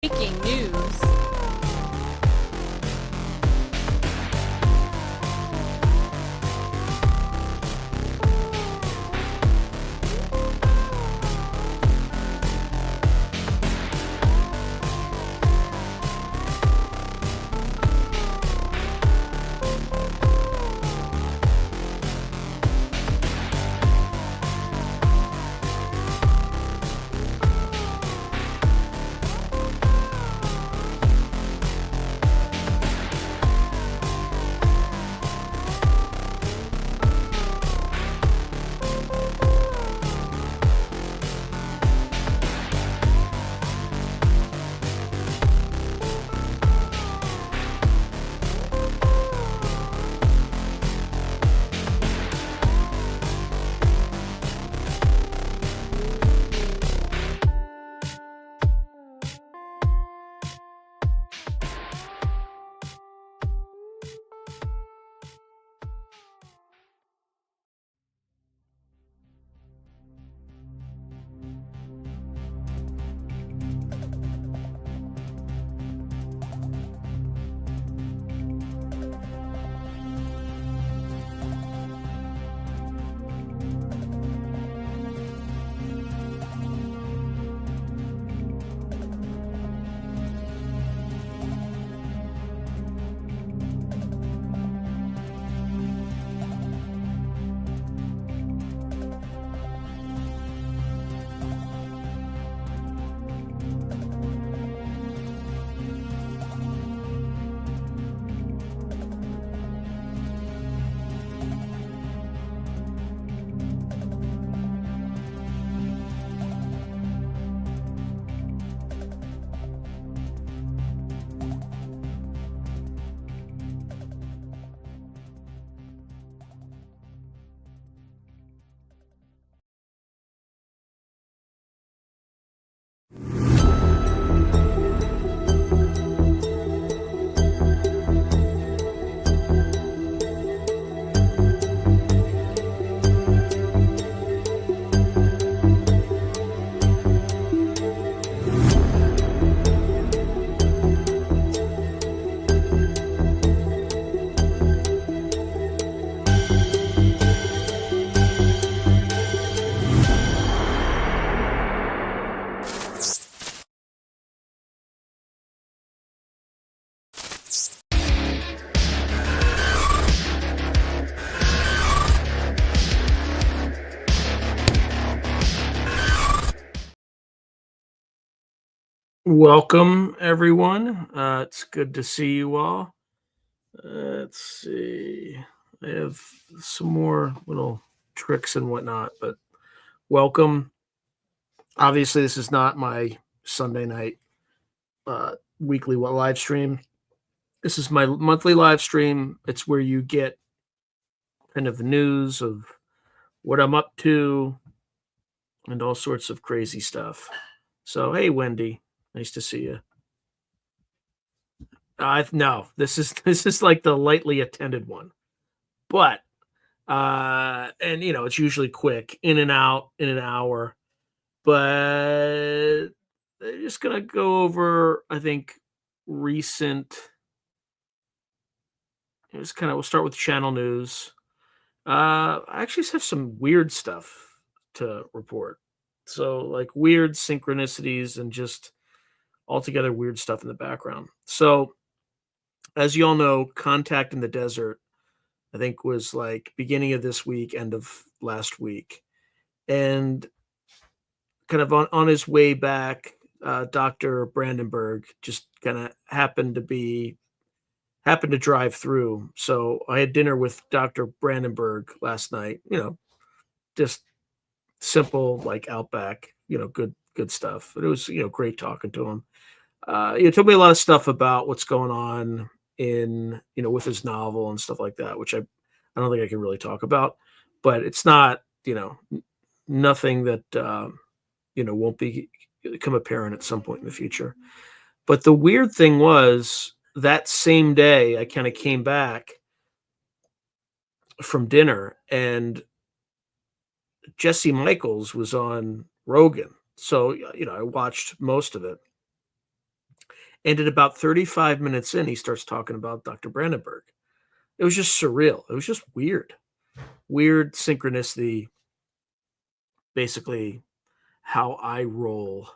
Breaking news. Welcome, everyone. It's good to see you all. Let's see. I have some more little tricks and whatnot, but welcome. Obviously, this is not my Sunday night weekly live stream. This is my monthly live stream. It's where you get kind of the news of what I'm up to and all sorts of crazy stuff. So, hey, Wendy, nice to see you. No, this is like the lightly attended one. But, and, it's usually quick, in and out in an hour, but they're just gonna go over, I think, recent just kinda we'll start with channel news. I actually have some weird stuff to report. So, like, weird synchronicities and just altogether weird stuff in the background. So, as you all know, Contact in the Desert, I think, was, like, beginning of this week, end of last week. And kind of on his way back, Dr. Brandenburg just kinda happened to drive through. So I had dinner with Dr. Brandenburg last night, just simple, like, Outback, good stuff. But it was, great talking to him. He told me a lot of stuff about what's going on with his novel and stuff like that, which I don't think I can really talk about, but it's not, nothing that, won't become apparent at some point in the future. But the weird thing was that same day, I kind of came back from dinner and Jesse Michaels was on Rogan. So, I watched most of it. And at about 35 minutes in, he starts talking about Dr. Brandenburg. It was just surreal. It was just weird. Weird synchronicity, basically how I roll.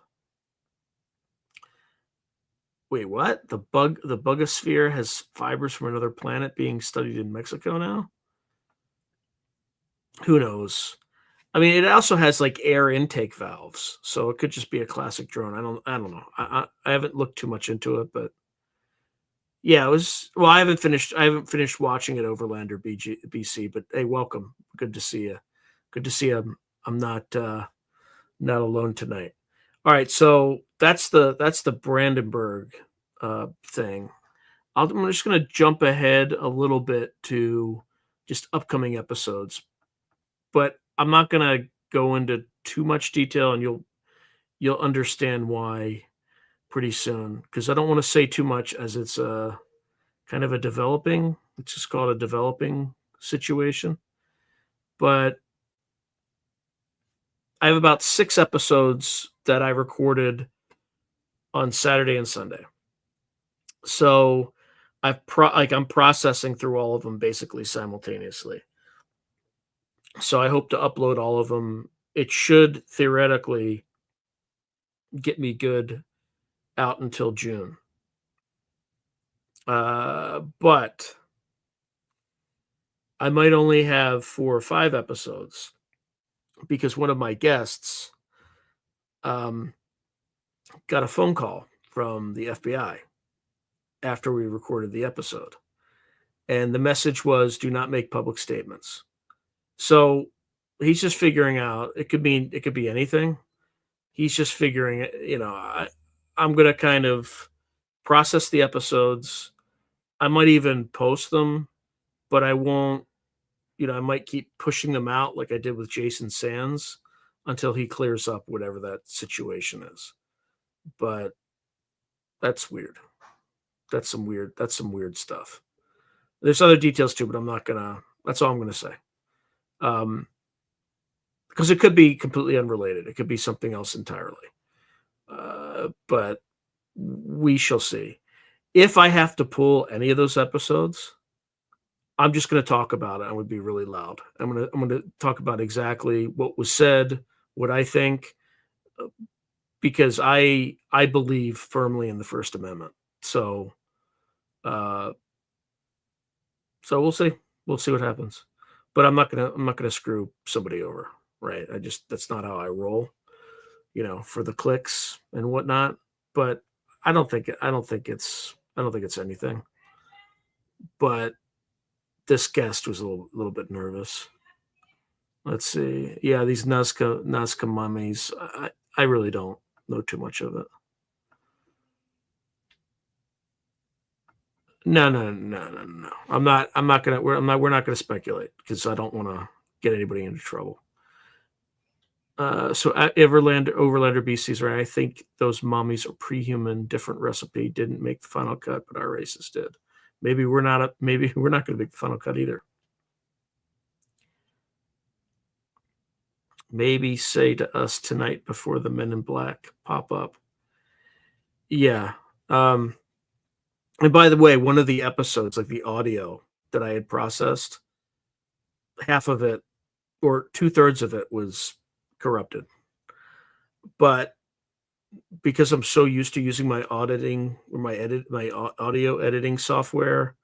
Wait, what? The bugosphere has fibers from another planet being studied in Mexico now? Who knows? I mean, it also has like air intake valves, so it could just be a classic drone. I don't know. I haven't looked too much into it, but yeah, it was. Well, I haven't finished watching it, Overlander BC, but hey, welcome. Good to see you. Good to see you. I'm not alone tonight. All right, so that's the Brandenburg thing. I'm just gonna jump ahead a little bit to just upcoming episodes, but I'm not gonna go into too much detail, and you'll understand why pretty soon, because I don't want to say too much as it's a kind of a developing. It's just called a developing situation. But I have about 6 episodes that I recorded on Saturday and Sunday. So I'm processing through all of them basically simultaneously. So I hope to upload all of them. It should theoretically get me good out until June. But I might only have 4 or 5 episodes because one of my guests um, got a phone call from the FBI after we recorded the episode. And the message was, do not make public statements. So he's just figuring out, it could be anything. He's just figuring it, I'm going to kind of process the episodes. I might even post them, but I won't, I might keep pushing them out like I did with Jason Sands until he clears up whatever that situation is. But that's weird. That's some weird stuff. There's other details too, but that's all I'm gonna say. Um, because it could be completely unrelated. It could be something else entirely. But we shall see. If I have to pull any of those episodes, I'm just going to talk about it. I'm going to be really loud. I'm going to talk about exactly what was said, what I think, uh, because I believe firmly in the First Amendment. Uh, so we'll see what happens. But I'm not gonna screw somebody over, right? That's not how I roll. For the clicks and whatnot. but I don't think it's anything. But this guest was a little bit nervous. Let's see. Yeah, these Nazca mummies. I really don't know too much of it. No, no, no, no, no. I'm not gonna. We're not gonna speculate because I don't want to get anybody into trouble. So Overlander BC's right. I think those mummies are pre-human, different recipe. Didn't make the final cut, but our races did. Maybe we're not. Maybe we're not going to make the final cut either. Maybe say to us tonight before the Men in Black pop up. Yeah. And by the way, one of the episodes, like the audio that I had processed, half of it or 2/3 of it was corrupted. But because I'm so used to using my auditing or my audio editing software,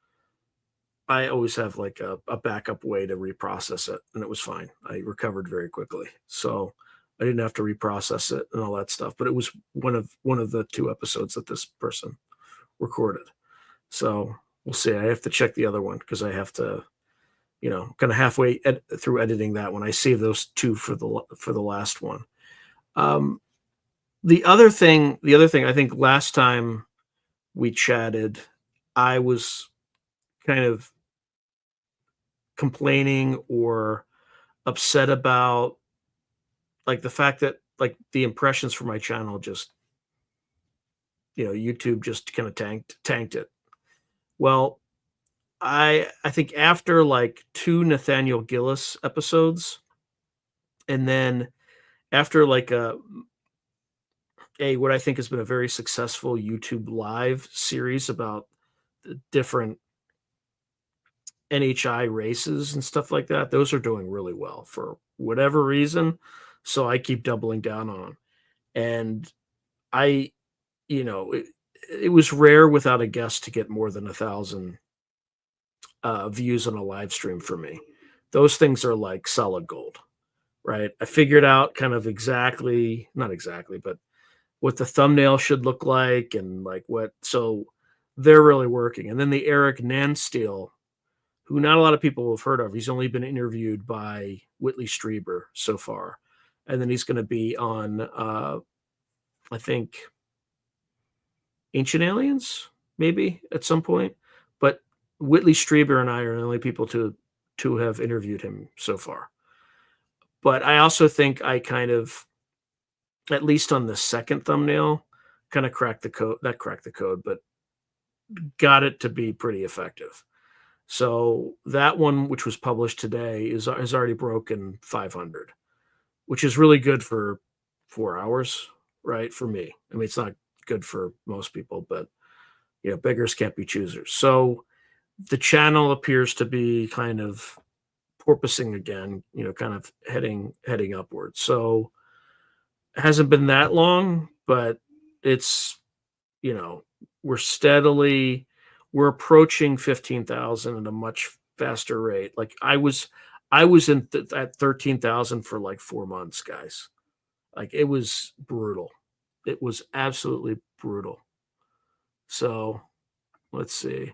I always have like a backup way to reprocess it, and it was fine. I recovered very quickly, so I didn't have to reprocess it and all that stuff. But it was one of the 2 episodes that this person recorded. So we'll see. I have to check the other one because I have to, kind of halfway through editing that one. I saved those 2 for the last one. Um, the other thing, I think last time we chatted, I was kind of complaining or upset about like the fact that like the impressions for my channel just, YouTube just kind of tanked it. Well, I think after like 2 Nathaniel Gillis episodes, and then after like what I think has been a very successful YouTube live series about the different NHI races and stuff like that, those are doing really well for whatever reason. So I keep doubling down on 'em. And I, it was rare without a guest to get more than 1,000 views on a live stream for me. Those things are like solid gold, right? I figured out kind of exactly, not exactly, but what the thumbnail should look like and like so they're really working. And then the Eric Nansteel, who not a lot of people have heard of. He's only been interviewed by Whitley Strieber so far. And then he's going to be on, I think, Ancient Aliens, maybe at some point. But Whitley Strieber and I are the only people to have interviewed him so far. But I also think I kind of, at least on the second thumbnail, kind of cracked the code. Not cracked the code, but got it to be pretty effective. So that one, which was published today, has already broken 500, which is really good for 4 hours, right? For me, I mean, it's not good for most people, but beggars can't be choosers. So the channel appears to be kind of porpoising again, kind of heading upwards. So it hasn't been that long, but it's you know we're approaching 15,000 at a much faster rate. Like I was at 13,000 for like 4 months, guys. Like it was brutal. It was absolutely brutal. So let's see.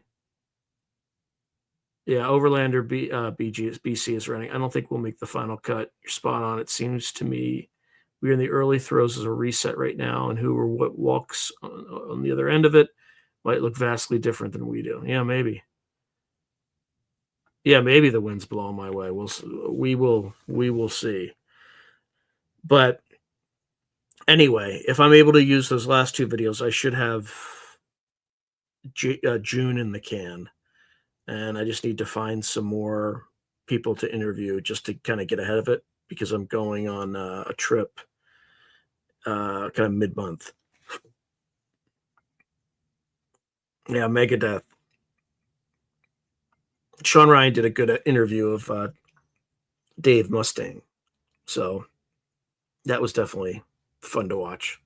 Yeah, Overlander BC is running. I don't think we'll make the final cut. You're spot on. It seems to me we're in the early throes of a reset right now, and who or what walks on the other end of it might look vastly different than we do. Yeah, maybe. Yeah, maybe the wind's blowing my way. We will see. But anyway, if I'm able to use those last 2 videos, I should have June in the can, and I just need to find some more people to interview just to kind of get ahead of it because I'm going on a trip kind of mid-month. Yeah, Megadeth. Sean Ryan did a good interview of Dave Mustaine, so that was definitely fun to watch,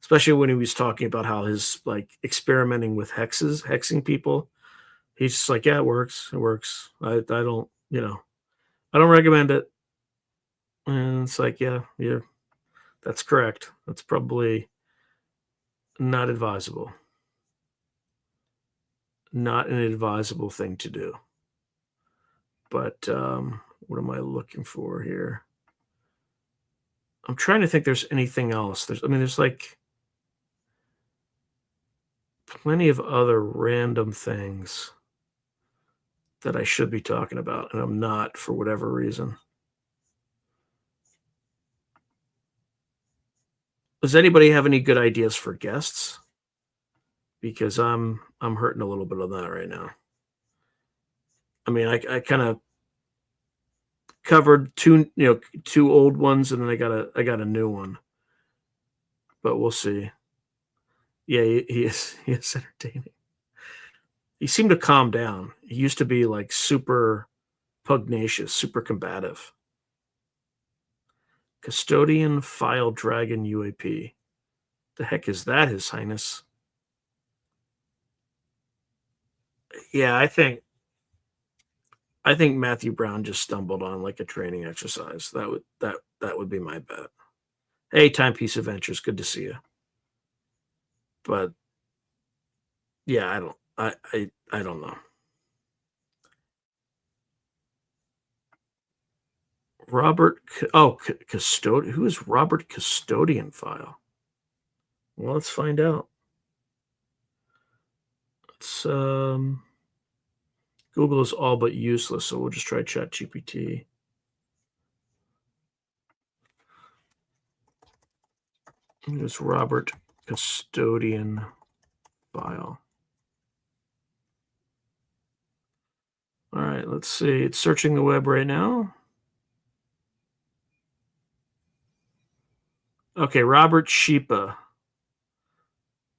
especially when he was talking about how his like experimenting with hexing people. He's just like, yeah, it works. It works. I don't, I don't recommend it. And it's like, yeah, that's correct. That's probably Not advisable. Not an advisable thing to do. But, what am I looking for here? I'm trying to think there's anything else. There's, like, plenty of other random things that I should be talking about, and I'm not for whatever reason. Does anybody have any good ideas for guests? Because I'm hurting a little bit on that right now. I mean, I kinda covered 2, 2 old ones, and then I got a new one, but we'll see. Yeah, he is entertaining. He seemed to calm down. He used to be, like, super pugnacious, super combative. Custodian File Dragon UAP. The heck is that, His Highness? Yeah, I think Matthew Brown just stumbled on, like, a training exercise. That would be my bet. Hey, Timepiece Adventures, good to see you. But, yeah, I don't know. Robert C oh, C Custod who is Robert Custodian File? Well, let's find out. Let's, Google is all but useless, so we'll just try ChatGPT. Here's Robert Custodian File. All right, let's see. It's searching the web right now. Okay, Robert Sheepa,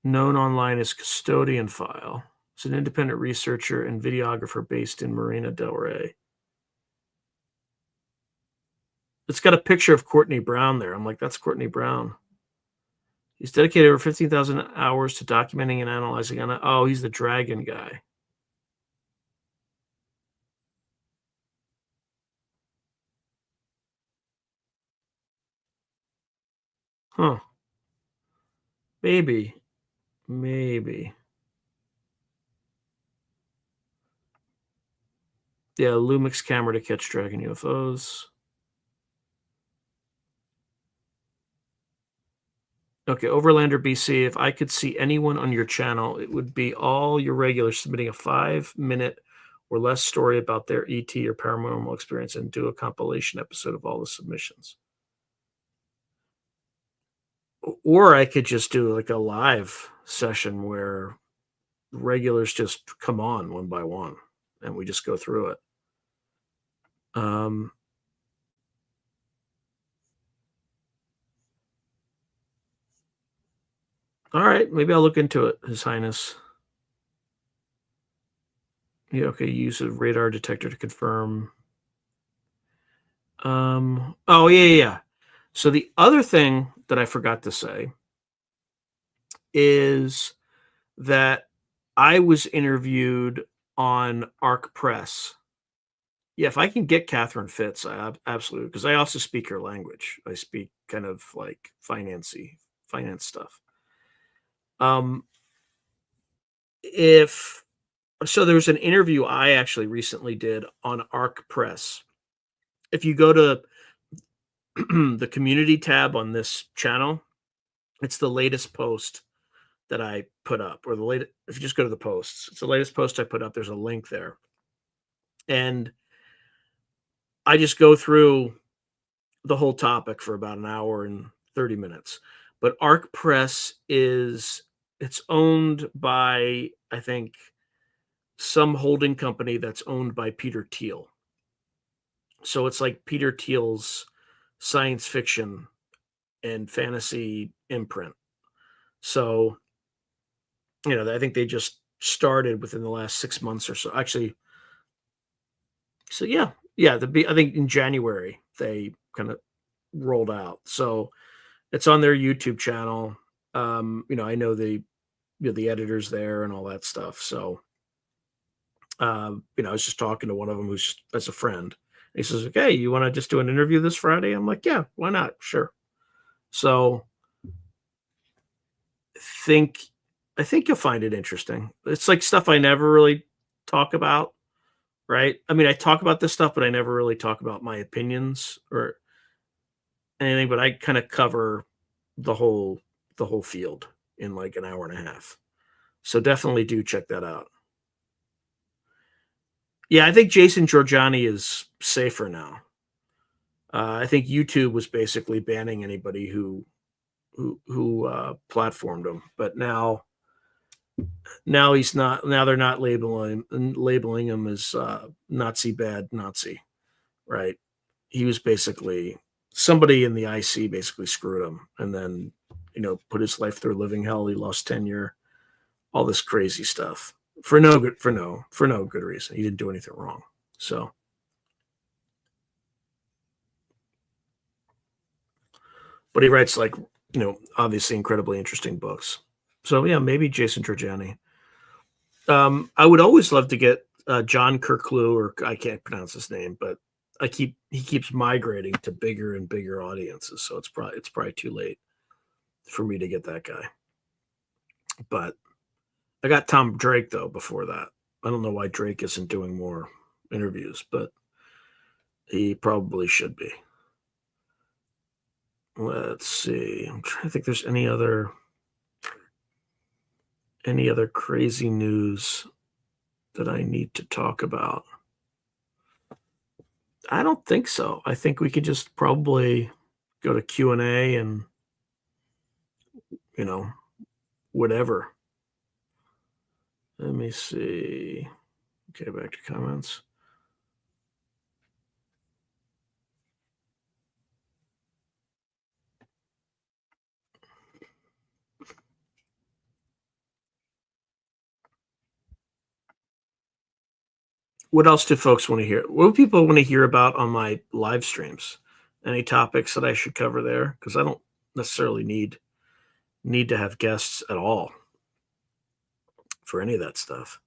known online as Custodian File, is an independent researcher and videographer based in Marina del Rey. It's got a picture of Courtney Brown there. I'm like, that's Courtney Brown. He's dedicated over 15,000 hours to documenting and analyzing. Oh, he's the dragon guy. Huh. Maybe. Maybe. Yeah, Lumix camera to catch dragon UFOs. Okay, Overlander BC, if I could see anyone on your channel, it would be all your regulars submitting a 5-minute or less story about their ET or paranormal experience and do a compilation episode of all the submissions. Or I could just do like a live session where regulars just come on one by one and we just go through it. Um, all right, maybe I'll look into it, His Highness. Yeah, okay, use a radar detector to confirm. Oh, yeah, yeah, yeah. So the other thing that I forgot to say is that I was interviewed on Arc Press. Yeah, if I can get Catherine Fitz, absolutely, because I also speak her language. I speak kind of like finance stuff. Um, if so, there's an interview I actually recently did on Arc Press. If you go to the community tab on this channel, it's the latest post that I put up, or the latest. If you just go to the posts, it's the latest post I put up. There's a link there, and I just go through the whole topic for about an hour and 30 minutes. But Arc Press it's owned by, I think, some holding company that's owned by Peter Thiel. So it's like Peter Thiel's science fiction and fantasy imprint. So, I think they just started within the last 6 months or so. Actually, so yeah, yeah, I think in January they kind of rolled out. So it's on their YouTube channel. I know the editors there and all that stuff. So, I was just talking to one of them who's as a friend. He says, "Okay, you want to just do an interview this Friday?" I'm like, "Yeah, why not? Sure." So think I think you'll find it interesting. It's like stuff I never really talk about, right? I mean, I talk about this stuff, but I never really talk about my opinions or anything, but I kind of cover the whole the whole field in like an hour and a half. So definitely do check that out. Yeah, I think Jason Giorgiani is safer now. I think YouTube was basically banning anybody who platformed him, but now he's not. Now they're not labeling him as Nazi bad Nazi, right? He was basically somebody in the IC basically screwed him, and then put his life through living hell. He lost tenure, all this crazy stuff for no good reason. He didn't do anything wrong. So, but he writes like obviously incredibly interesting books. So yeah, maybe Jason Trajani. I would always love to get John Kirklew, or I can't pronounce his name, but he keeps migrating to bigger and bigger audiences. So it's probably too late for me to get that guy. But I got Tom Drake though before that. I don't know why Drake isn't doing more interviews, but he probably should be. Let's see. I'm trying to think there's any other crazy news that I need to talk about. I don't think so. I think we could just probably go to Q&A and, you know, whatever. Let me see. Okay, back to comments. What else do folks want to hear? What do people want to hear about on my live streams? Any topics that I should cover there? Because I don't necessarily need to have guests at all for any of that stuff.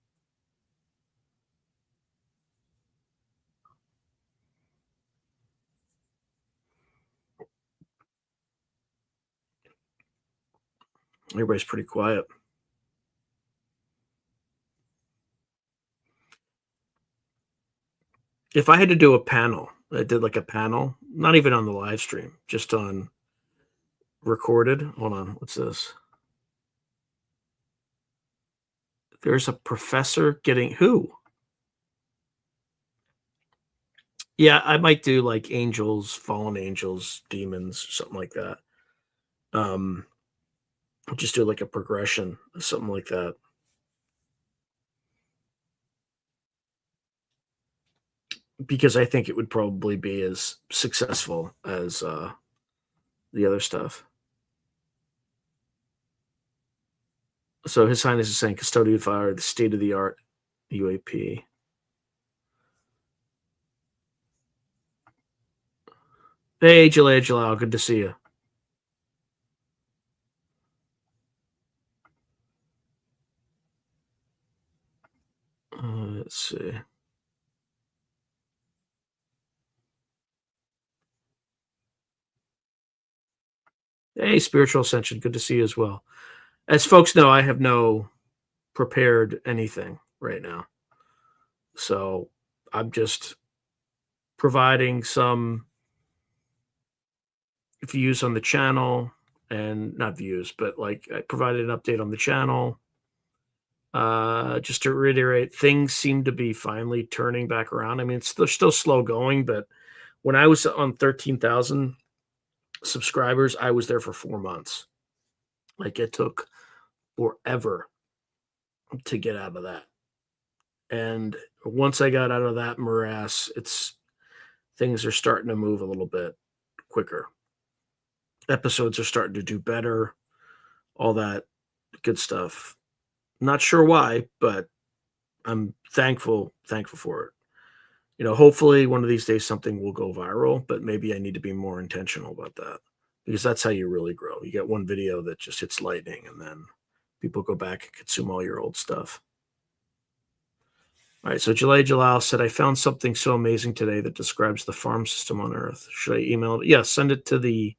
Everybody's pretty quiet. If I had to do a panel, I did like a panel, not even on the live stream, just on recorded. Hold on, what's this? There's a professor getting who? Yeah, I might do like angels, fallen angels, demons, something like that. Um, just do like a progression, something like that. Because I think it would probably be as successful as the other stuff. So His Highness is saying custodial fire, the state of the art UAP. Hey, Jalal, good to see you. Let's see. Hey, Spiritual Ascension, good to see you as well. As folks know, I have no prepared anything right now. So I'm just providing some views on the channel, and not views, but like I provided an update on the channel. Just to reiterate, things seem to be finally turning back around. I mean, they're still slow going, but when I was on 13,000 subscribers, I was there for 4 months. Like it took forever to get out of that. And once I got out of that morass, things are starting to move a little bit quicker. Episodes are starting to do better, all that good stuff. Not sure why, but I'm thankful for it. Hopefully one of these days something will go viral, but maybe I need to be more intentional about that, because that's how you really grow. You get one video that just hits lightning, and then people go back and consume all your old stuff. All right, so Jalal said, I found something so amazing today that describes the farm system on Earth. Should I email it? Yeah, send it to the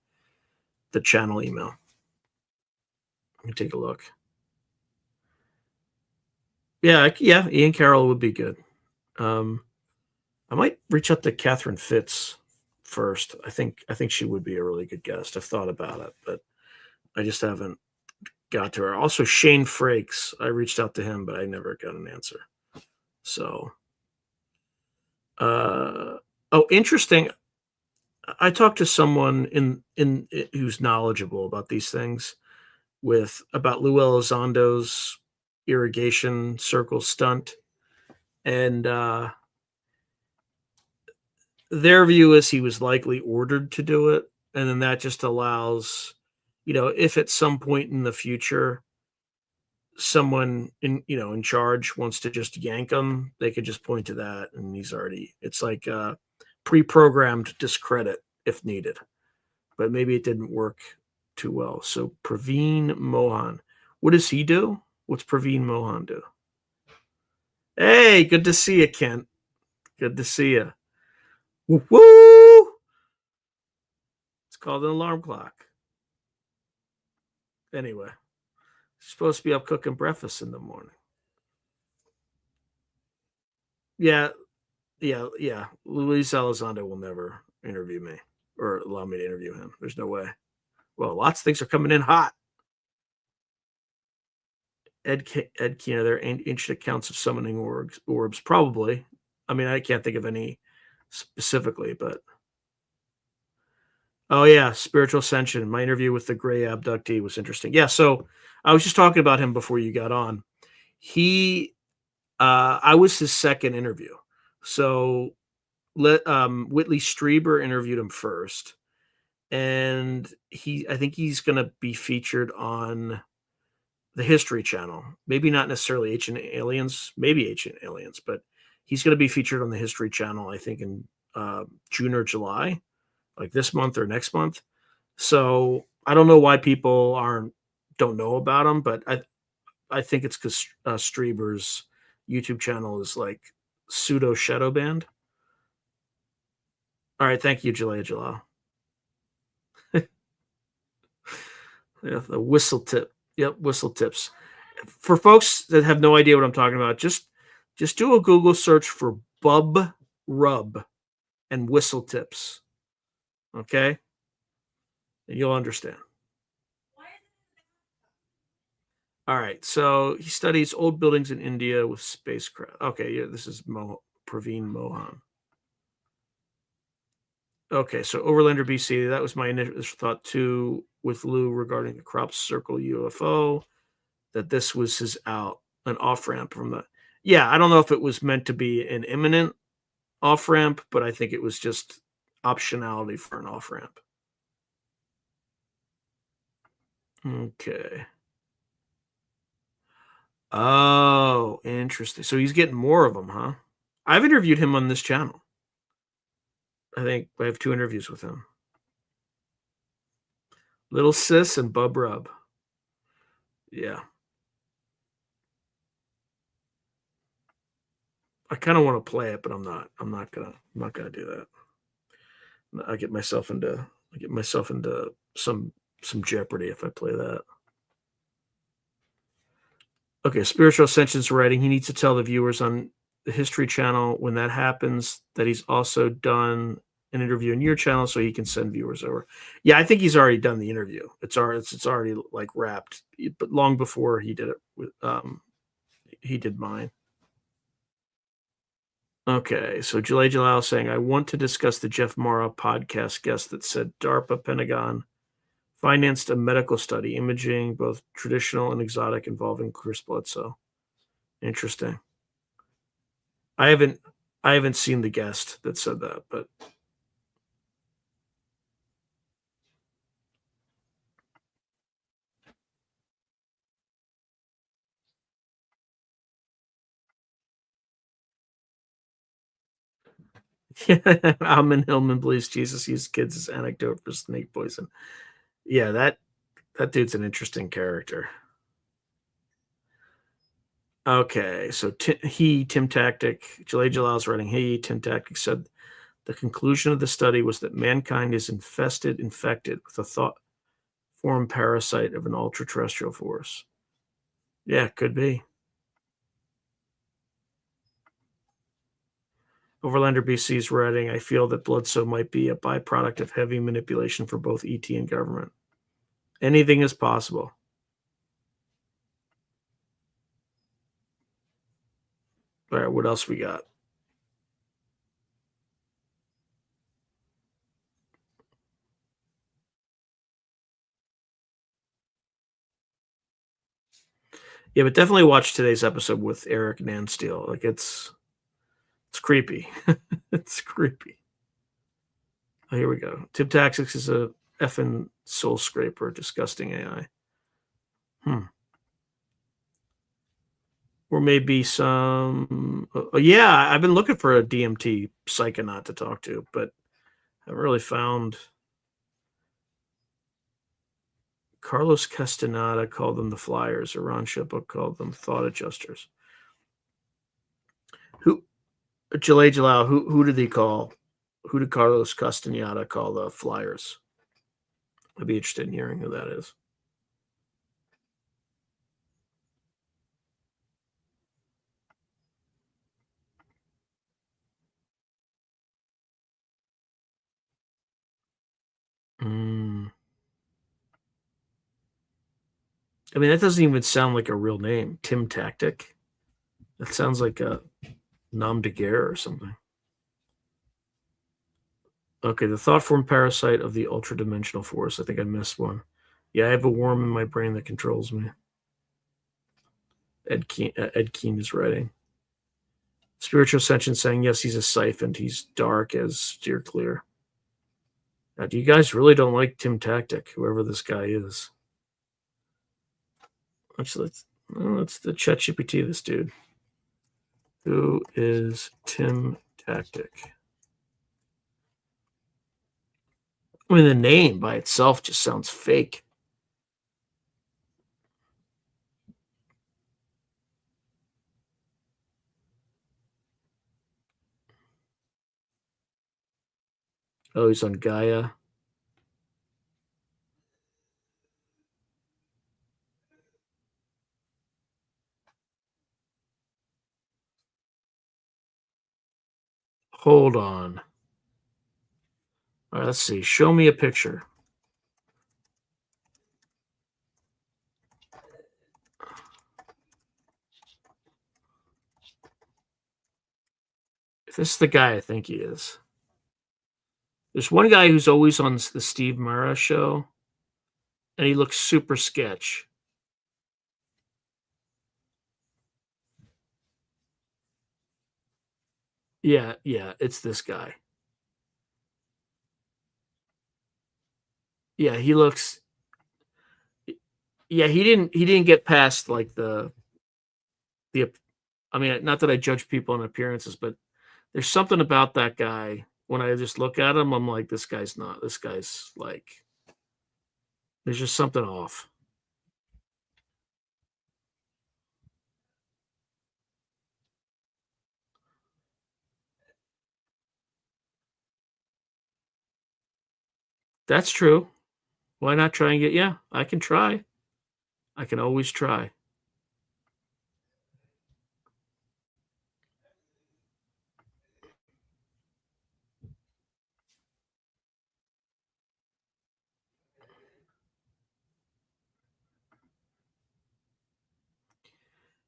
channel email. Let me take a look. Yeah, Ian Carroll would be good. I might reach out to Catherine Fitz first. I think she would be a really good guest. I've thought about it, but I just haven't got to her. Also, Shane Frakes. I reached out to him, but I never got an answer. So, oh, interesting. I talked to someone in who's knowledgeable about these things about Lou Elizondo's irrigation circle stunt, and their view is he was likely ordered to do it, and then that just allows, if at some point in the future someone in charge wants to just yank him, they could just point to that, and it's like pre-programmed discredit if needed. But maybe it didn't work too well. So Praveen Mohan, what does he do? What's Praveen Mohan do? Hey, good to see you, Kent. Good to see you. Woo woo! It's called an alarm clock. Anyway, supposed to be up cooking breakfast in the morning. Yeah, yeah. Luis Elizondo will never interview me or allow me to interview him. There's no way. Well, lots of things are coming in hot. Ed Keener, there are ancient accounts of summoning orbs. Probably. I mean, I can't think of any specifically, but oh yeah, spiritual ascension. My interview with the gray abductee was interesting. Yeah, so I was just talking about him before you got on. I was his second interview. So Whitley Strieber interviewed him first, and I think he's going to be featured on the History Channel. Maybe not necessarily Ancient Aliens, maybe Ancient Aliens, but he's going to be featured on the History Channel, I think, in June or July, like this month or next month. So I don't know why people don't know about him, but I think it's because Strieber's YouTube channel is like pseudo shadow banned. All right, thank you, Jalea Jalal. Yeah, the whistle tip. Yep, whistle tips. For folks that have no idea what I'm talking about, just do a Google search for bub rub and whistle tips. Okay? And you'll understand. All right, so he studies old buildings in India with spacecraft. Okay, yeah, this is Praveen Mohan. Okay, so Overlander BC, that was my initial thought too with Lou regarding the crop circle UFO, that this was an off-ramp from the. Yeah, I don't know if it was meant to be an imminent off-ramp, but I think it was just optionality for an off-ramp. Okay. Oh, interesting. So he's getting more of them, huh? I've interviewed him on this channel. I think I have 2 interviews with him. Little Sis and Bub Rub. Yeah. I kind of want to play it, but I'm not. I'm not gonna do that. I get myself into some jeopardy if I play that. Okay, Spiritual Ascension's writing. He needs to tell the viewers on the History Channel when that happens that he's also done an interview on your channel, so he can send viewers over. Yeah, I think he's already done the interview. It's already like wrapped, but long before he did it with he did mine. Okay, so Jalay Jalal saying, I want to discuss the Jeff Mara podcast guest that said DARPA Pentagon financed a medical study, imaging both traditional and exotic, involving Chris Bledsoe. Interesting. I haven't seen the guest that said that, but yeah, Alman Hillman believes Jesus used kids as anecdote for snake poison. Yeah, that dude's an interesting character. Okay, so Tim Tactic, Jalay Jalal's writing. Tim Tactic said the conclusion of the study was that mankind is infected with a form parasite of an ultra-terrestrial force. Yeah, could be. Overlander BC's writing, I feel that Bloodsoe might be a byproduct of heavy manipulation for both ET and government. Anything is possible. All right, what else we got? Yeah, but definitely watch today's episode with Eric Nansteel. Like it's creepy. It's creepy. Oh, here we go. Tib Tactics is a effing soul scraper, disgusting AI. Or maybe some. Yeah, I've been looking for a DMT psychonaut to talk to, but I haven't really found. Carlos Castaneda called them the Flyers, or Ron Shippo called them thought adjusters. Who, Jalay Jalal, who did he call? Who did Carlos Castaneda call the Flyers? I'd be interested in hearing who that is. Mm. I mean, that doesn't even sound like a real name. Tim Tactic. That sounds like a nom de guerre or something. Okay, the thought form parasite of the ultra dimensional force. I think I missed one. Yeah, I have a worm in my brain that controls me. Ed Keen is writing. Spiritual Ascension saying, yes, he's a siphoned. He's dark as steer clear. Now, do you guys really don't like Tim Tactic, whoever this guy is? Let's the ChatGPT this dude. Who is Tim Tactic? I mean, the name by itself just sounds fake. Oh, he's on Gaia. Hold on. All right, let's see. Show me a picture. If this is the guy I think he is. There's one guy who's always on the Steve Mara show, and he looks super sketch. Yeah, it's this guy. Yeah, he looks. Yeah, he didn't get past like the. I mean, not that I judge people on appearances, but there's something about that guy. When I just look at him, I'm like, this guy's not. This guy's like, there's just something off. That's true. Why not try and get? Yeah, I can try. I can always try.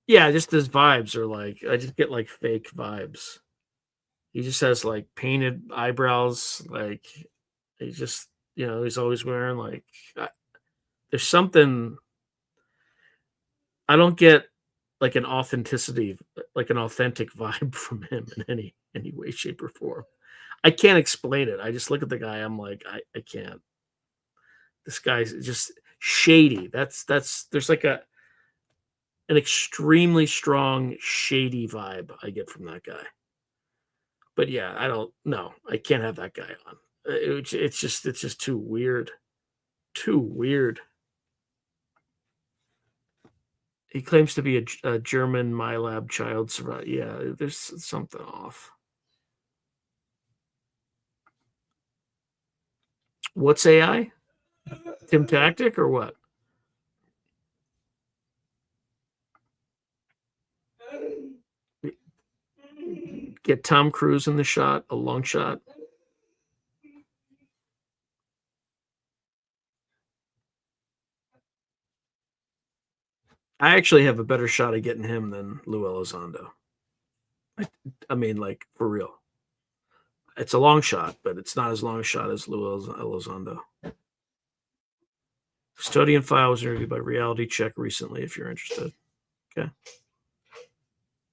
Yeah, just his vibes are like I just get like fake vibes. He just has like painted eyebrows. Like he just, he's always wearing like. There's something I don't get, like an authenticity, like an authentic vibe from him in any way, shape, or form. I can't explain it. I just look at the guy. I'm like, I can't. This guy's just shady. That's there's like an extremely strong shady vibe I get from that guy. But yeah, I don't know. I can't have that guy on. It's just too weird. Too weird. He claims to be a German MyLab child survivor. Yeah, there's something off. What's AI? Tim Tactic or what? Get Tom Cruise in the shot, a long shot. I actually have a better shot of getting him than Lou Elizondo. I, I mean, like, for real. It's a long shot, but it's not as long a shot as Lou Elizondo. Custodian File was interviewed by Reality Check recently, if you're interested. Okay.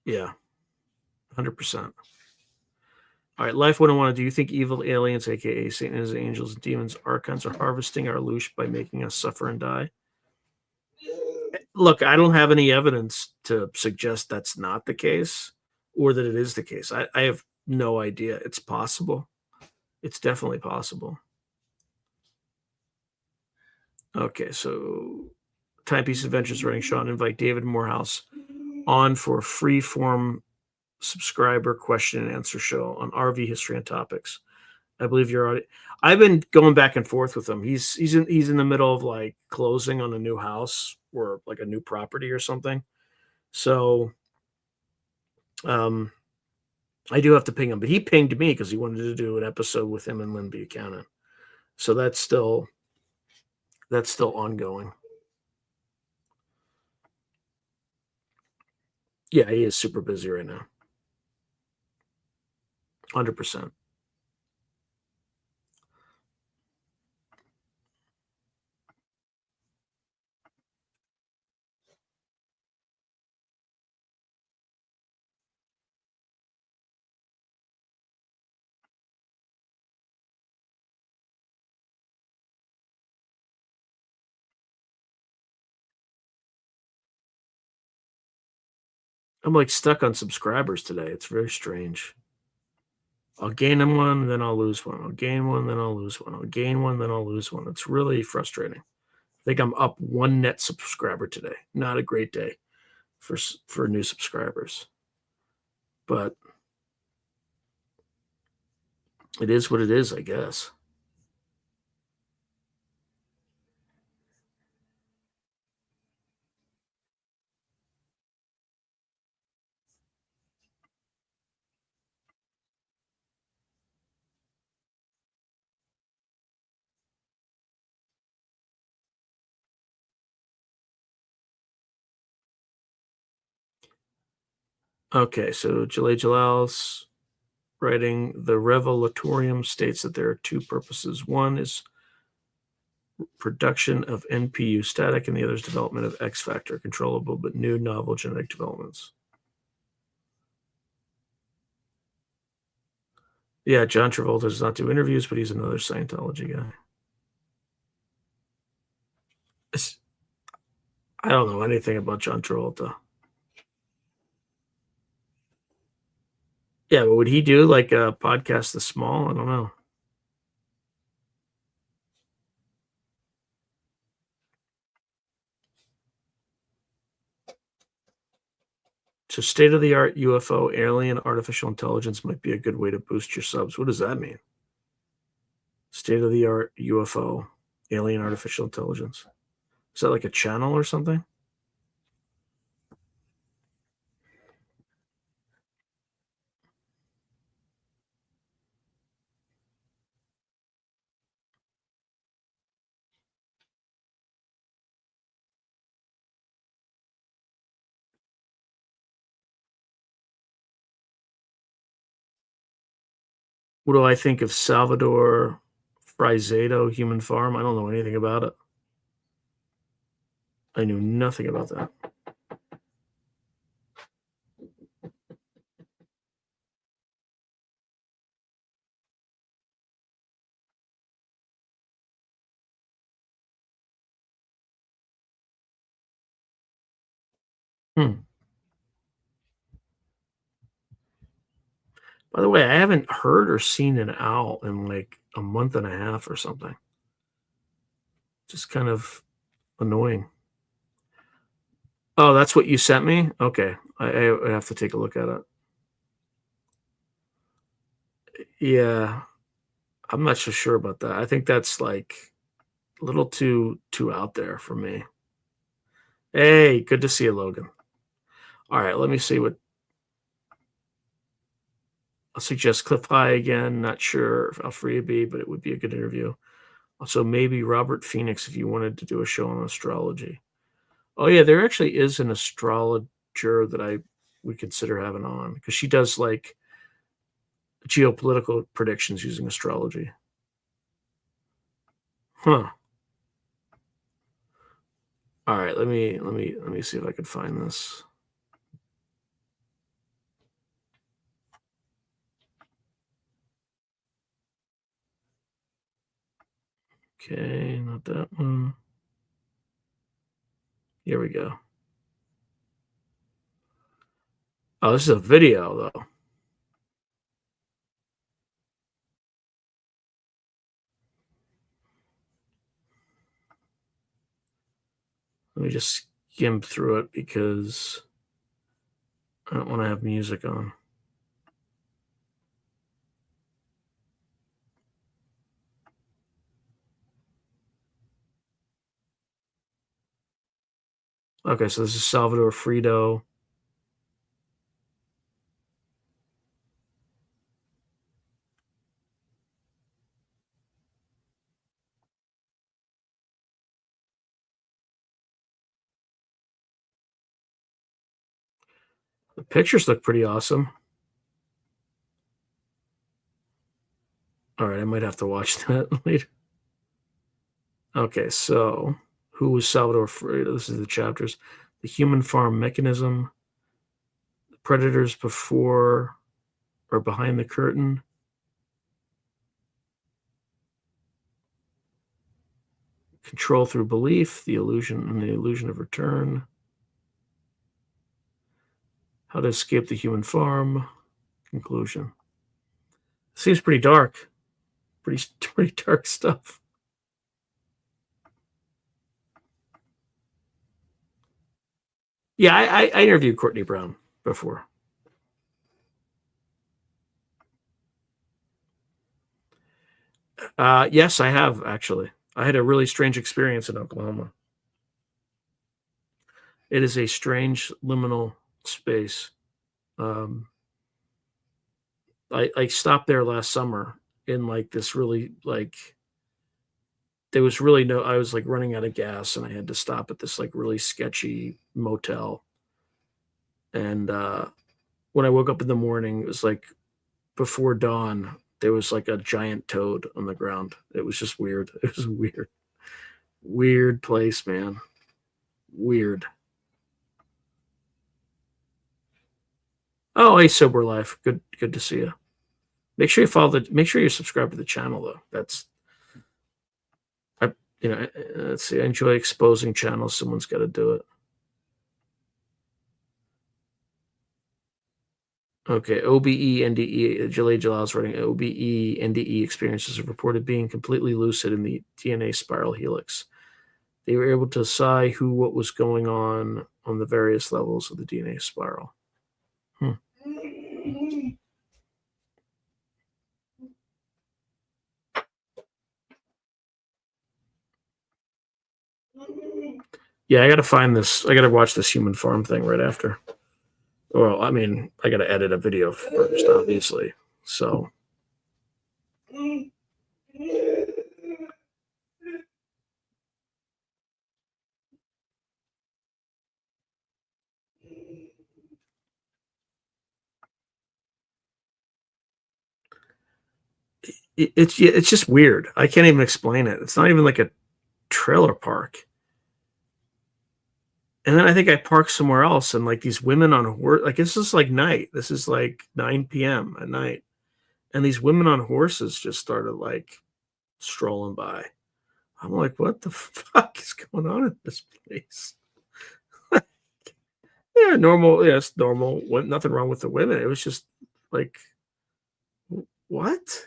Yeah, 100%. All right, Life 101. Do you think evil aliens, aka Satan and his angels, demons, archons, are harvesting our loosh by making us suffer and die? Look, I don't have any evidence to suggest that's not the case or that it is the case. I have no idea. It's possible. It's definitely possible. Okay, so Timepiece Adventures writing Sean, invite David Morehouse on for a free form subscriber question and answer show on RV history and topics. I believe you're already. I've been going back and forth with him. He's in the middle of like closing on a new house or like a new property or something. So um I do have to ping him, but he pinged me because he wanted to do an episode with him and Lynn Buchanan. So that's still ongoing. Yeah, he is super busy right now. 100%. I'm like stuck on subscribers today. It's very strange. I'll gain them one, then I'll lose one. I'll gain one, then I'll lose one. I'll gain one, then I'll lose one. It's really frustrating. I think I'm up one net subscriber today. Not a great day for new subscribers, but it is what it is, I guess. Okay, so Jalay Jalal's writing the Revelatorium states that there are two purposes. One is production of NPU static, and the other is development of X factor, controllable but new novel genetic developments. Yeah, John Travolta does not do interviews, but he's another Scientology guy. I don't know anything about John Travolta. Yeah, but would he do like a podcast this small? I don't know. So state of the art UFO alien artificial intelligence might be a good way to boost your subs. What does that mean? State of the art UFO alien artificial intelligence. Is that like a channel or something? What do I think of Salvador Frizedo Human Farm? I don't know anything about it. I knew nothing about that. Hmm. By the way, I haven't heard or seen an owl in like a month and a half or something. Just kind of annoying. Oh, that's what you sent me? Okay. I have to take a look at it. Yeah. I'm not so sure about that. I think that's like a little too out there for me. Hey, good to see you, Logan. All right, let me see what I'll suggest. Cliff High again. Not sure how free it'd be, but it would be a good interview. Also, maybe Robert Phoenix if you wanted to do a show on astrology. Oh yeah, there actually is an astrologer that I would consider having on because she does like geopolitical predictions using astrology. Huh. All right, let me see if I can find this. Okay, not that one. Here we go. Oh, this is a video though. Let me just skim through it because I don't want to have music on. Okay, so this is Salvador Frito. The pictures look pretty awesome. All right, I might have to watch that later. Okay, so who was Salvador Frito? This is the chapters. The human farm mechanism, the predators before or behind the curtain, control through belief, the illusion and the illusion of return, how to escape the human farm, conclusion. Seems pretty dark. Pretty dark stuff. Yeah, I interviewed Courtney Brown before. Yes, I have actually. I had a really strange experience in Oklahoma. It is a strange liminal space. Um, I stopped there last summer in like this really like there was really no I was like running out of gas and I had to stop at this like really sketchy motel. And when I woke up in the morning, it was like before dawn. There was like a giant toad on the ground. It was just weird. It was a weird place, man. Weird. Oh, hey, sober life. Good to see you. Make sure you follow the. Make sure you subscribe to the channel though. That's I. Let's see. I enjoy exposing channels. Someone's got to do it. Okay. OBE NDE. Jalay Jalal's writing. OBE NDE experiences have reported being completely lucid in the DNA spiral helix. They were able to decide what was going on the various levels of the DNA spiral. Hmm. Yeah, I got to find this. I got to watch this human farm thing right after. Well, I mean, I got to edit a video first, obviously. So, it's just weird. I can't even explain it. It's not even like a trailer park. And then I think I parked somewhere else, and like these women on horse, like this is like night. This is like 9 p.m. at night, and these women on horses just started like strolling by. I'm like, what the fuck is going on in this place? Yeah, normal. Yes, normal. Nothing wrong with the women. It was just like, what?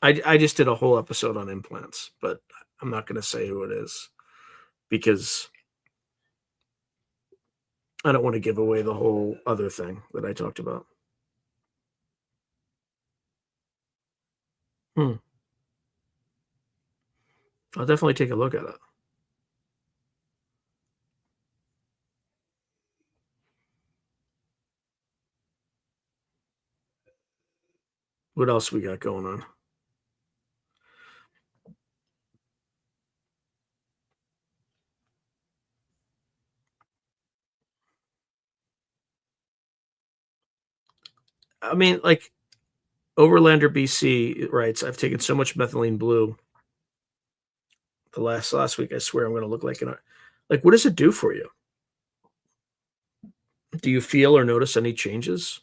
I just did a whole episode on implants, but I'm not going to say who it is because I don't want to give away the whole other thing that I talked about. Hmm. I'll definitely take a look at it. What else we got going on? I mean, like Overlander BC writes, I've taken so much methylene blue the last week. I swear I'm going to look like an. Like, what does it do for you? Do you feel or notice any changes?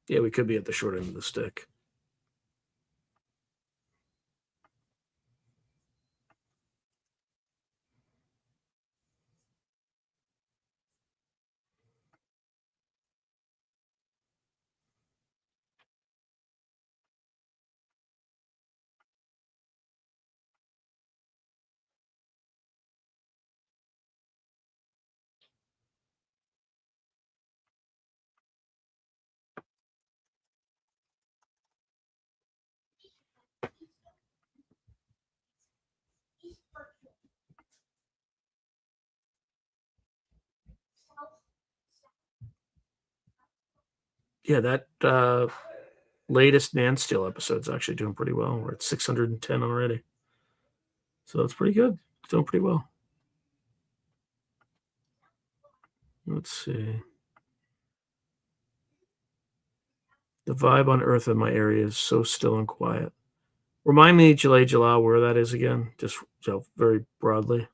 Yeah, we could be at the short end of the stick. Yeah, that latest Nan Steel episode is actually doing pretty well. We're at 610 already. So it's pretty good. It's doing pretty well. Let's see. The vibe on Earth in my area is so still and quiet. Remind me, July, where that is again, just very broadly.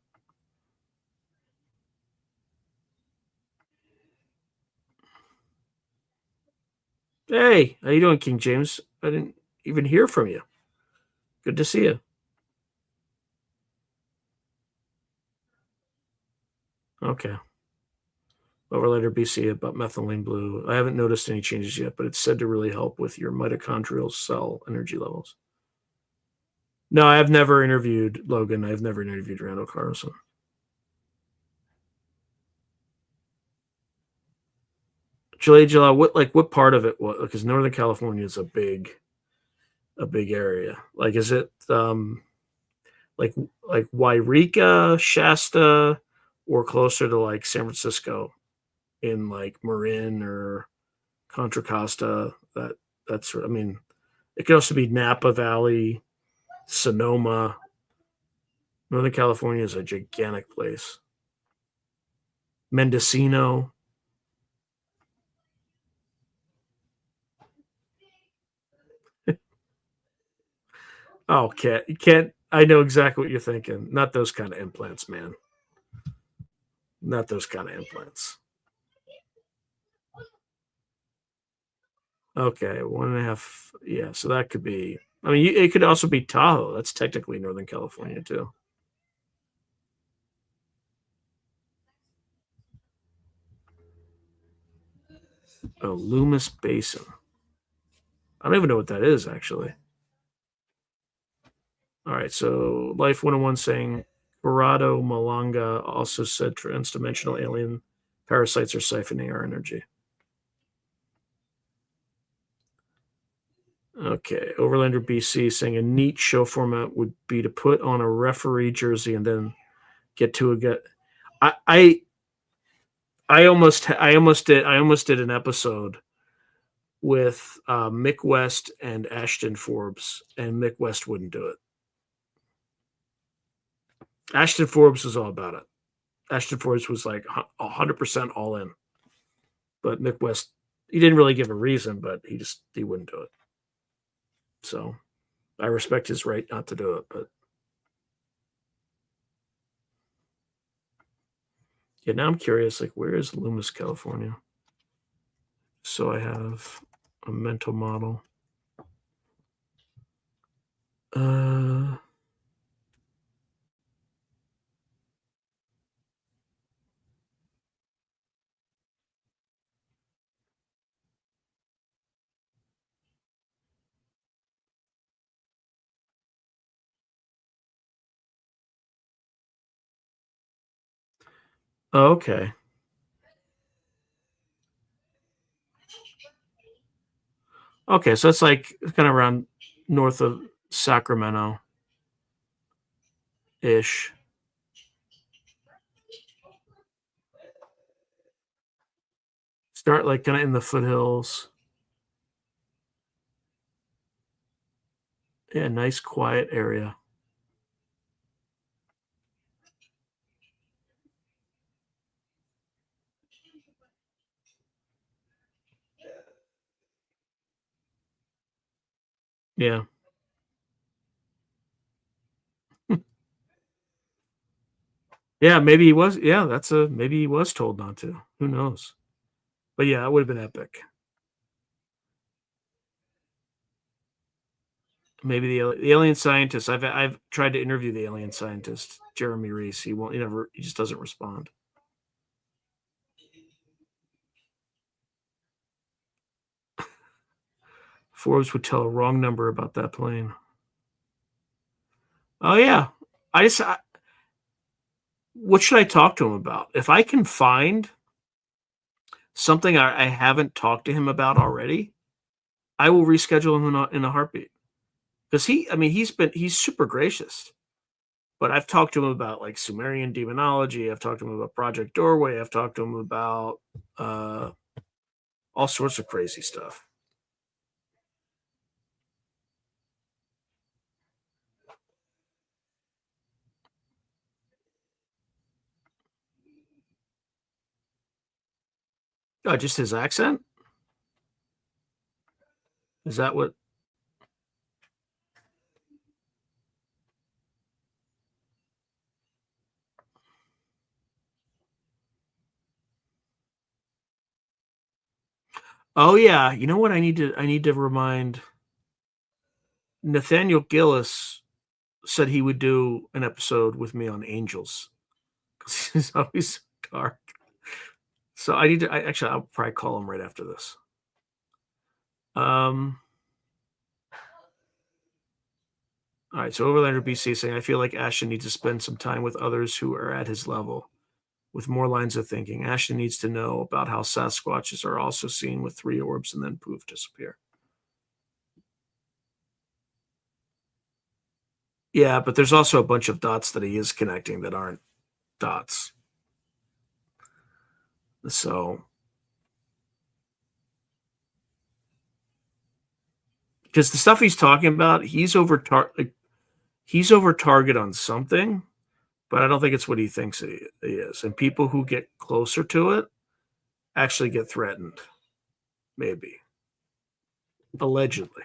Hey, how you doing, King James? I didn't even hear from you. Good to see you. Okay. Overlander BC about methylene blue. I haven't noticed any changes yet, but it's said to really help with your mitochondrial cell energy levels. No, I've never interviewed Logan. I've never interviewed Randall Carlson. July, what part of it was, because Northern California is a big area. Like, is it like like Wairika, Shasta, or closer to like San Francisco in like Marin or Contra Costa? That's I mean, it could also be Napa Valley, Sonoma. Northern California is a gigantic place. Mendocino. Oh, can't you can't. I know exactly what you're thinking. Not those kind of implants, man. Not those kind of implants. Okay, 1.5. Yeah, so that could be. I mean, it could also be Tahoe. That's technically Northern California too. Oh, Loomis Basin. I don't even know what that is actually. All right, so Life 101 saying Corrado Malanga also said transdimensional alien parasites are siphoning our energy. Okay, Overlander BC saying a neat show format would be to put on a referee jersey and then get to a get. I I I almost did an episode with Mick West and Ashton Forbes, and Mick West wouldn't do it. Ashton Forbes was all about it. Ashton Forbes was like 100% all in, but Mick West, he didn't really give a reason, but he wouldn't do it. So I respect his right not to do it, but yeah, now I'm curious, like where is Loomis, California? So I have a mental model. Uh, oh, okay. Okay, so it's like kind of around north of Sacramento ish. Start like kind of in the foothills. Yeah, nice quiet area. Yeah. Yeah, maybe he was. Yeah, maybe he was told not to. Who knows? But yeah, it would have been epic. Maybe the alien scientist. I've tried to interview the alien scientist, Jeremy Reese. He won't. He never. He just doesn't respond. Forbes would tell a wrong number about that plane. Oh yeah. What should I talk to him about? If I can find something I haven't talked to him about already, I will reschedule him in a heartbeat. Because I mean, he's super gracious. But I've talked to him about like Sumerian demonology. I've talked to him about Project Doorway. I've talked to him about uh, all sorts of crazy stuff. Just his accent? Is that what? Oh yeah. You know what? I need to remind Nathaniel Gillis said he would do an episode with me on angels because he's always so dark. So I need to. Actually, I'll probably call him right after this. Um. All right. So Overlander BC saying I feel like Ashton needs to spend some time with others who are at his level with more lines of thinking. Ashton needs to know about how Sasquatches are also seen with three orbs and then poof disappear. Yeah, but there's also a bunch of dots that he is connecting that aren't dots. So because the stuff he's talking about, he's over target on something, but I don't think it's what he thinks he is. And people who get closer to it actually get threatened, maybe. Allegedly.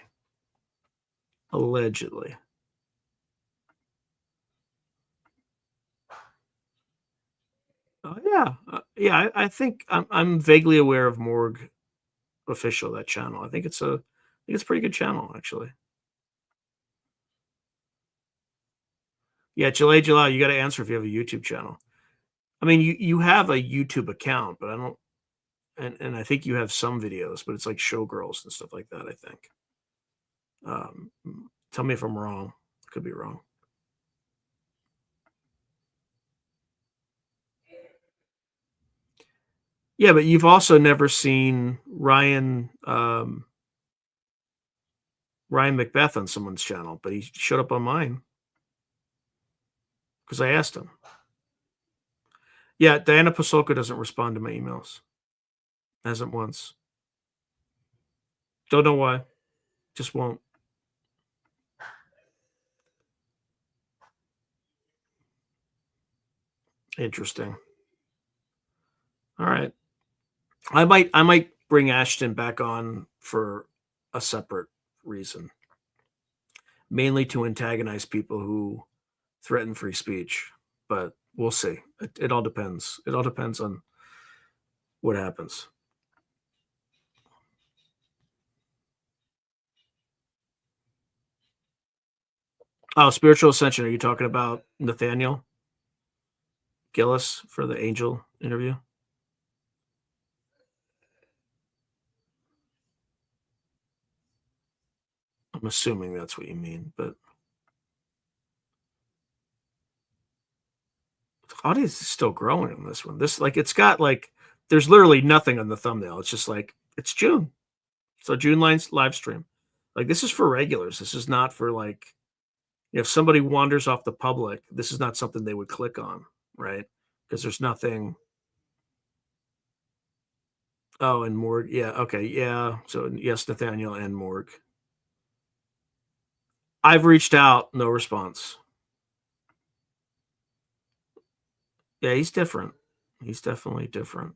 Allegedly. Oh yeah. Yeah, I think I'm vaguely aware of Morgue Official, that channel. I think it's a pretty good channel actually. Yeah, July, you gotta answer if you have a YouTube channel. I mean, you have a YouTube account, but I don't and I think you have some videos, but it's like showgirls and stuff like that, I think. Um, Tell me if I'm wrong. I could be wrong. Yeah, but you've also never seen Ryan Macbeth on someone's channel, but he showed up on mine because I asked him. Yeah, Diana Pasolka doesn't respond to my emails. Hasn't once. Don't know why. Just won't. Interesting. All right. I might bring Ashton back on for a separate reason, mainly to antagonize people who threaten free speech. But we'll see. It all depends. It all depends on what happens. Oh, spiritual ascension. Are you talking about Nathaniel Gillis for the angel interview? I'm assuming that's what you mean, but the audience is still growing on this one. This like it's got like there's literally nothing on the thumbnail. It's just like it's June. So June lines live stream. Like this is for regulars. This is not for like if somebody wanders off the public, this is not something they would click on, right? Because there's nothing. Oh, and Morg. Yeah. Okay. Yeah. So yes, Nathaniel and Morg. I've reached out, no response. Yeah, he's different. He's definitely different.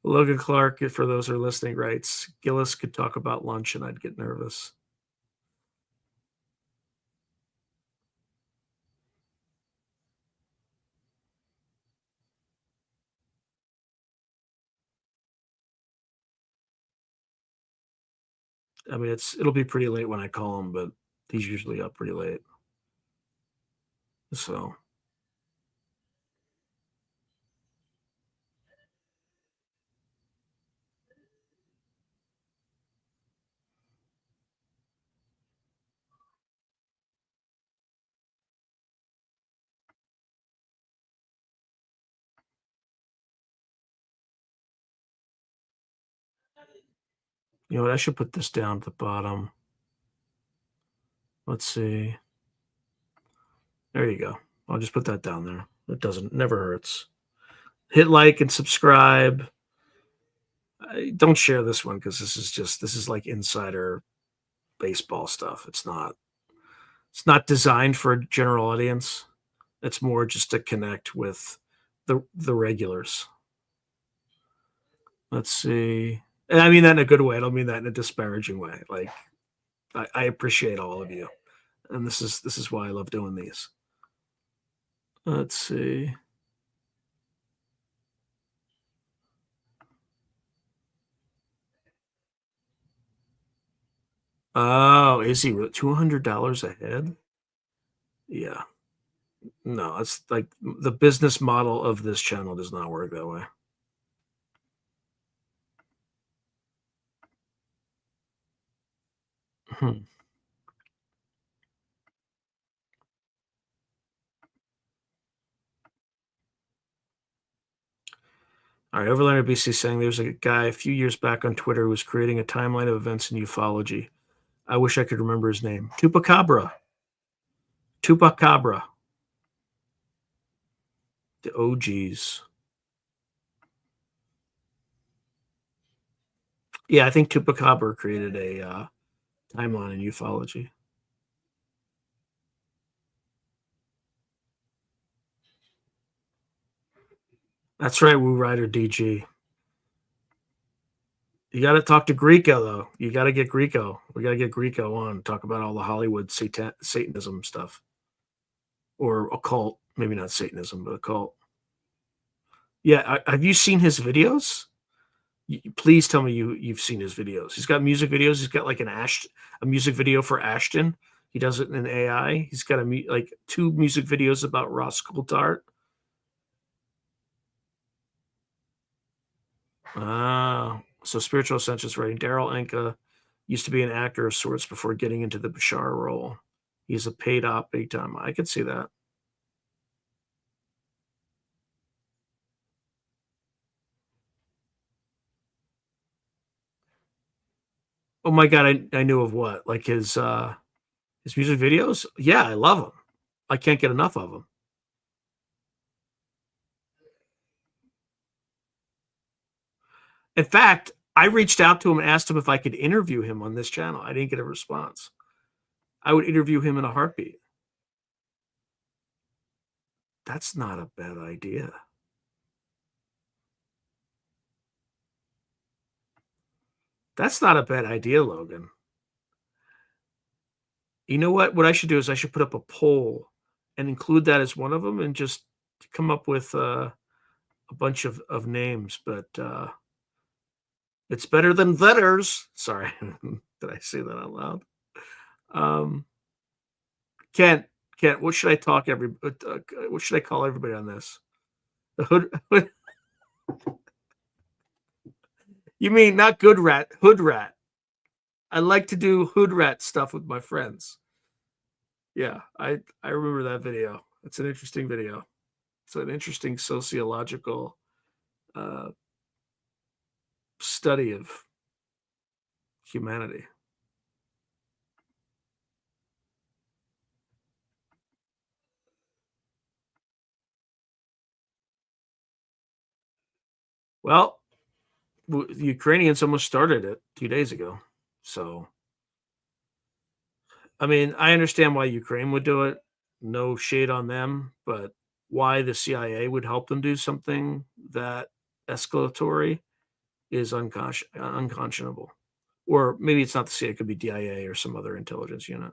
Logan Clark, for those who are listening, writes Gillis could talk about lunch and I'd get nervous. I mean, it'll be pretty late when I call him, but he's usually up pretty late. So you know what? I should put this down at the bottom. Let's see. There you go. I'll just put that down there. It never hurts. Hit like and subscribe. Don't share this one because this is like insider baseball stuff. It's not designed for a general audience. It's more just to connect with the regulars. Let's see. And I mean that in a good way. I don't mean that in a disparaging way. Like I appreciate all of you. And this is why I love doing these. Let's see. Oh, is he $200 a head? Yeah. No, it's like the business model of this channel does not work that way. Hmm. All right, Overlander BC saying there's a guy a few years back on Twitter who was creating a timeline of events in ufology. I wish I could remember his name. Tupacabra. Tupacabra. The OGs. Yeah, I think Tupacabra created a timeline in ufology. That's right, Woo Rider DG. You got to talk to Greco though. You got to get Greco. We got to get Greco on talk about all the Hollywood Satanism stuff or occult. Maybe not Satanism, but occult. Yeah, have you seen his videos? Please tell me you've seen his videos. He's got music videos. He's got like a music video for Ashton. He does it in AI. He's got like 2 music videos about Ross Coulthart. So Spiritual Essentials writing Daryl Anka used to be an actor of sorts before getting into the Bashar role. He's a paid op big time. I could see that. Oh my god, I knew of what? Like his music videos? Yeah, I love them. I can't get enough of them. In fact, I reached out to him and asked him if I could interview him on this channel. I didn't get a response. I would interview him in a heartbeat. That's not a bad idea. That's not a bad idea, Logan. You know what? What I should do is I should put up a poll and include that as one of them and just come up with a bunch of names. But it's better than letters. Sorry, did I say that out loud? Um, Kent, what should I what should I call everybody on this? The hood. You mean not good rat, hood rat? I like to do hood rat stuff with my friends. Yeah, I remember that video. It's an interesting video. It's an interesting sociological uh, study of humanity. Well, the Ukrainians almost started it 2 days ago. So, I mean, I understand why Ukraine would do it. No shade on them, but why the CIA would help them do something that escalatory is unconscionable. Or maybe it's not the CIA, it could be DIA or some other intelligence unit.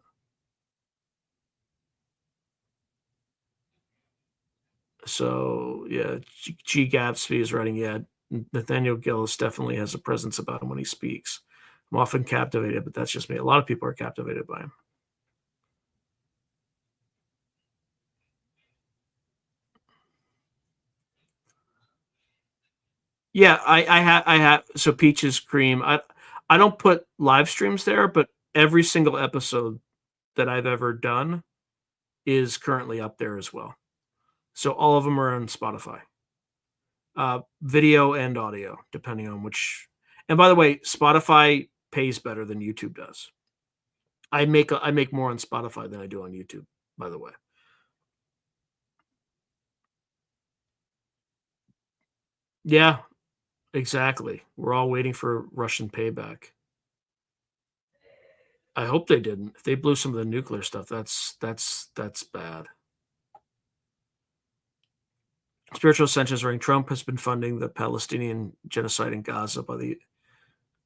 So, yeah, G. Gatsby is writing, yeah, Nathaniel Gillis definitely has a presence about him when he speaks. I'm often captivated, but that's just me. A lot of people are captivated by him. Yeah, I have so Peaches Cream. I don't put live streams there, but every single episode that I've ever done is currently up there as well. So all of them are on Spotify. Video and audio, depending on which. And by the way, Spotify pays better than YouTube does. I make more on Spotify than I do on YouTube, by the way. Yeah, exactly. We're all waiting for Russian payback. I hope they didn't. If they blew some of the nuclear stuff, that's bad. Spiritual Ascension ring. Trump has been funding the Palestinian genocide in Gaza by the.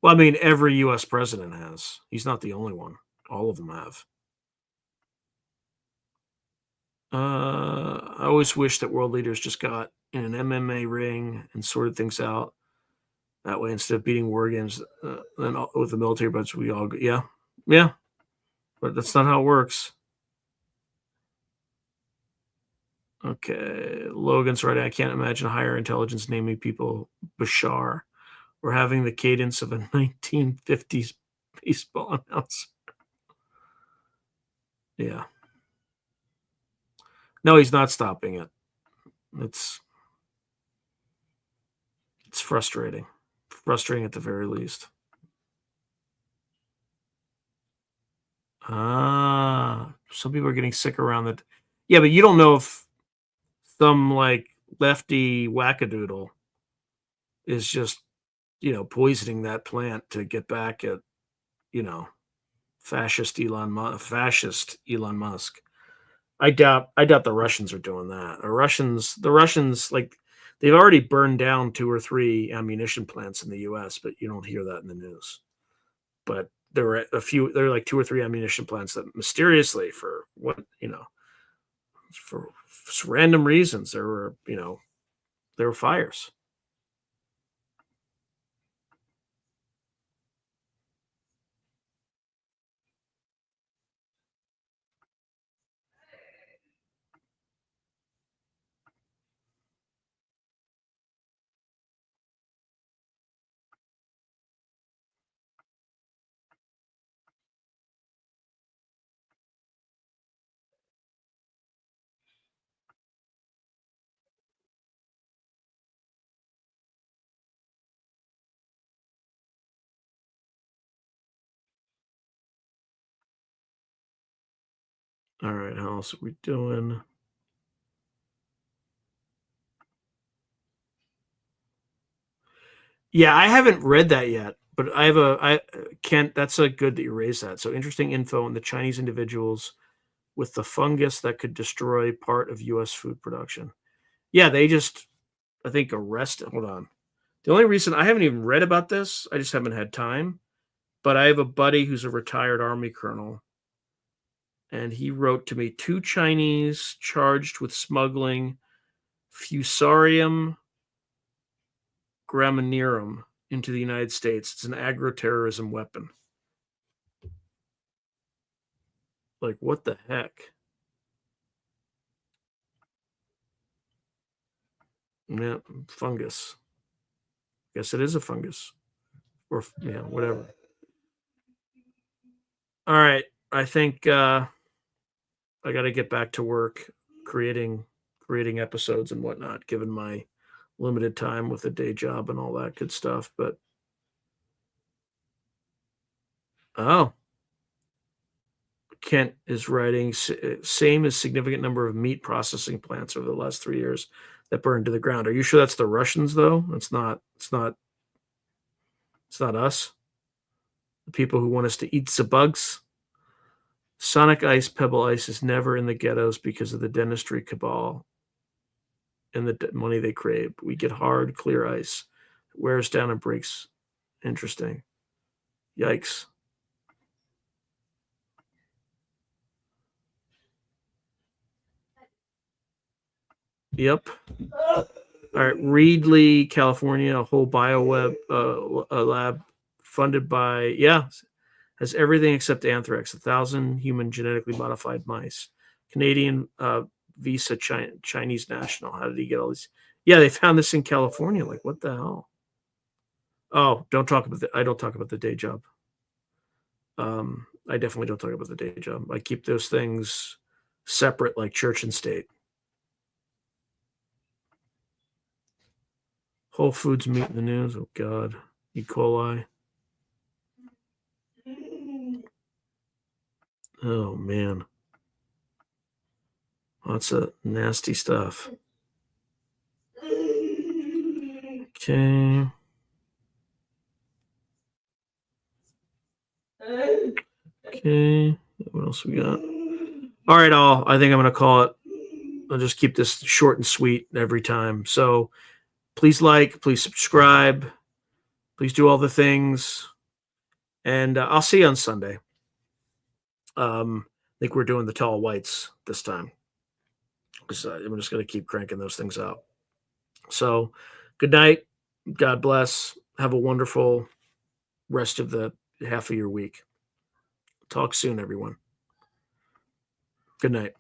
Well, I mean, every U.S. president has. He's not the only one. All of them have. I always wish that world leaders just got in an MMA ring and sorted things out that way instead of beating war games. Then with the military budget, we all yeah, yeah, but that's not how it works. Okay, Logan's right. I can't imagine higher intelligence naming people Bashar or having the cadence of a 1950s baseball announcer. Yeah. No, he's not stopping it. It's it's frustrating. Frustrating at the very least. Some people are getting sick around that. Yeah, but you don't know if some like lefty wackadoodle is just, poisoning that plant to get back at, you know, fascist Elon Musk. I doubt the Russians are doing that. The Russians like they've already burned down 2 or 3 ammunition plants in the US, but you don't hear that in the news. But there are like 2 or 3 ammunition plants that mysteriously for what, for random reasons there were fires. All right, how else are we doing? Yeah, I haven't read that yet, but I Kent, that's a good that you raised that. So interesting info on the Chinese individuals with the fungus that could destroy part of US food production. Yeah, they just I think arrested. Hold on. The only reason I haven't even read about this, I just haven't had time. But I have a buddy who's a retired army colonel, and he wrote to me 2 Chinese charged with smuggling Fusarium graminearum into the United States. It's an agroterrorism weapon. Like, what the heck? Yeah, fungus. Guess it is a fungus. Or, yeah, whatever. All right. I think I got to get back to work creating creating episodes and whatnot, given my limited time with a day job and all that good stuff. But oh, Kent is writing same as significant number of meat processing plants over the last 3 years that burned to the ground. Are you sure that's the Russians though? It's not. It's not. It's not us. The people who want us to eat the bugs. Sonic Ice, Pebble Ice is never in the ghettos because of the dentistry cabal and the money they crave. We get hard, clear ice. It wears down and breaks. Interesting. Yikes. Yep. All right. Reedley, California, a whole bioweb a lab funded by, has everything except anthrax, 1,000 human genetically modified mice. Canadian visa Chinese national. How did he get all these? Yeah, they found this in California. Like, what the hell? Oh, I don't talk about the day job. I definitely don't talk about the day job. I keep those things separate, like church and state. Whole Foods meat in the news. Oh God, E. coli. Oh man, lots of nasty stuff. Okay. Okay. What else we got? All right, all. I think I'm going to call it. I'll just keep this short and sweet every time. So please like, please subscribe, please do all the things, and I'll see you on Sunday. I think we're doing the tall whites this time because I'm just going to keep cranking those things out. So good night. God bless. Have a wonderful rest of the half of your week. Talk soon, everyone. Good night.